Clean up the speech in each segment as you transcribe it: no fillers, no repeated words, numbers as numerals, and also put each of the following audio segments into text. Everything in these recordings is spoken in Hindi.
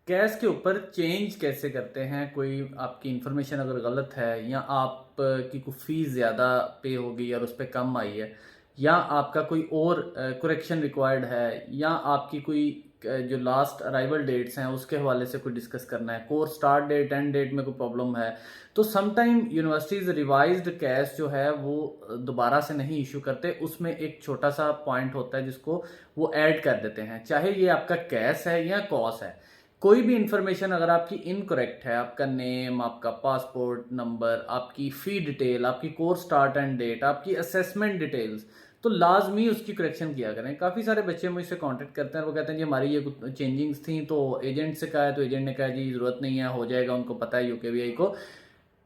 कैश के ऊपर चेंज कैसे करते हैं? कोई आपकी इन्फॉर्मेशन अगर गलत है या आप की कोई फीस ज़्यादा पे हो गई और उस पर कम आई है, या आपका कोई और करेक्शन रिक्वायर्ड है, या आपकी कोई जो लास्ट अराइवल डेट्स हैं उसके हवाले से कोई डिस्कस करना है, course start date end date में कोई प्रॉब्लम है, तो समटाइम यूनिवर्सिटीज़ रिवाइज्ड कैश जो है वो दोबारा से नहीं इशू करते। उसमें एक छोटा सा पॉइंट होता है जिसको वो ऐड कर देते हैं, चाहे ये आपका कैश है या कॉस है। कोई भी इंफॉर्मेशन अगर आपकी इनकरेक्ट है, आपका नेम, आपका पासपोर्ट नंबर, आपकी फी डिटेल, आपकी कोर्स स्टार्ट एंड डेट, आपकी असेसमेंट डिटेल्स, तो लाजमी उसकी करेक्शन किया करें। काफ़ी सारे बच्चे मुझसे कांटेक्ट करते हैं, वो कहते हैं जी हमारी ये कुछ चेंजिंग्स थी तो एजेंट से कहा है, तो एजेंट ने कहा जी ज़रूरत नहीं है, हो जाएगा, उनको पता है यूकेवीआई को।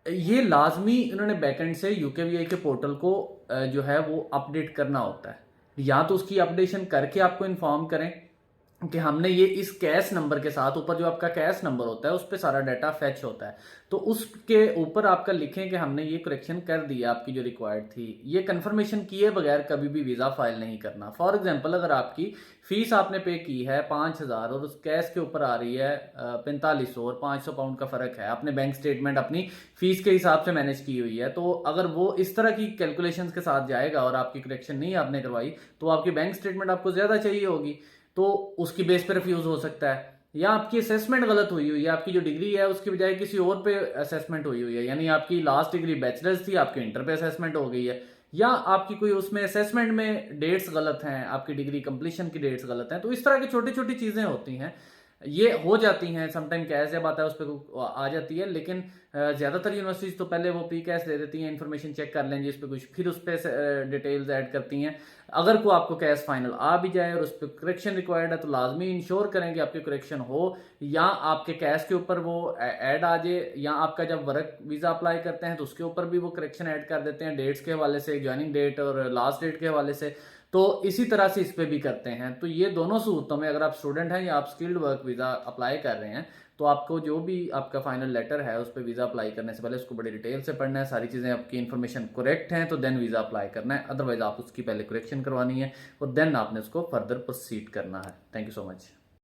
ये लाजमी उन्होंने बैकएंड से यूकेवीआई के पोर्टल को जो है वो अपडेट करना होता है। या तो उसकी अपडेशन करके आपको इन्फॉर्म करें कि हमने ये इस कैश नंबर के साथ, ऊपर जो आपका कैश नंबर होता है उस पर सारा डाटा फैच होता है, तो उसके ऊपर आपका लिखें कि हमने ये करेक्शन कर दिया, आपकी जो रिक्वायर्ड थी। ये कंफर्मेशन किए बगैर कभी भी वीज़ा फाइल नहीं करना। फॉर एग्जांपल, अगर आपकी फीस आपने पे की है 5,000 और उस कैश के ऊपर आ रही है 4500 और 500 पाउंड का फ़र्क है, आपने बैंक स्टेटमेंट अपनी फीस के हिसाब से मैनेज की हुई है, तो अगर वो इस तरह की कैलकुलेशंस के साथ जाएगा और आपकी करेक्शन नहीं आपने करवाई, तो आपकी बैंक स्टेटमेंट आपको ज़्यादा चाहिए होगी, तो उसकी बेस पे रिफ्यूज हो सकता है। या आपकी असेसमेंट गलत हुई हुई है, आपकी जो डिग्री है उसकी बजाय किसी और पे असेसमेंट हुई हुई है, यानी आपकी लास्ट डिग्री बैचलर्स थी, आपकी इंटर पे असेसमेंट हो गई है, या आपकी कोई उसमें असेसमेंट में डेट्स गलत हैं, आपकी डिग्री कंप्लीशन की डेट्स गलत हैं। तो इस तरह की छोटी छोटी चीज़ें होती हैं, ये हो जाती हैं। समटाइम कैश जब आता है उस पर आ जाती है, लेकिन ज़्यादातर यूनिवर्सिटीज़ तो पहले वो पी कैश दे देती हैं, इन्फॉर्मेशन चेक कर लेंगे इस पर कुछ, फिर उस पर डिटेल्स ऐड करती हैं। अगर को आपको कैश फाइनल आ भी जाए और उस पर करेक्शन रिक्वायर्ड है, तो लाजमी इंश्योर करें कि आपकी करेक्शन हो, या आपके कैश के ऊपर वो ऐड आ जाए, या आपका जब वर्क वीज़ा अप्लाई करते हैं तो उसके ऊपर भी वो करेक्शन ऐड कर देते हैं, डेट्स के हवाले से, ज्वाइनिंग डेट और लास्ट डेट के हवाले से। तो इसी तरह से इस पे भी करते हैं। तो ये दोनों सूरतों में, अगर आप स्टूडेंट हैं या आप स्किल्ड वर्क वीज़ा अप्लाई कर रहे हैं, तो आपको जो भी आपका फाइनल लेटर है उस पर वीज़ा अप्लाई करने से पहले उसको बड़ी डिटेल से पढ़ना है, सारी चीज़ें आपकी इन्फॉर्मेशन करेक्ट हैं तो देन वीज़ा अप्लाई करना है, अदरवाइज आप उसकी पहले करेक्शन करवानी है और देन आपने उसको फर्दर प्रोसीड करना है। Thank you so much.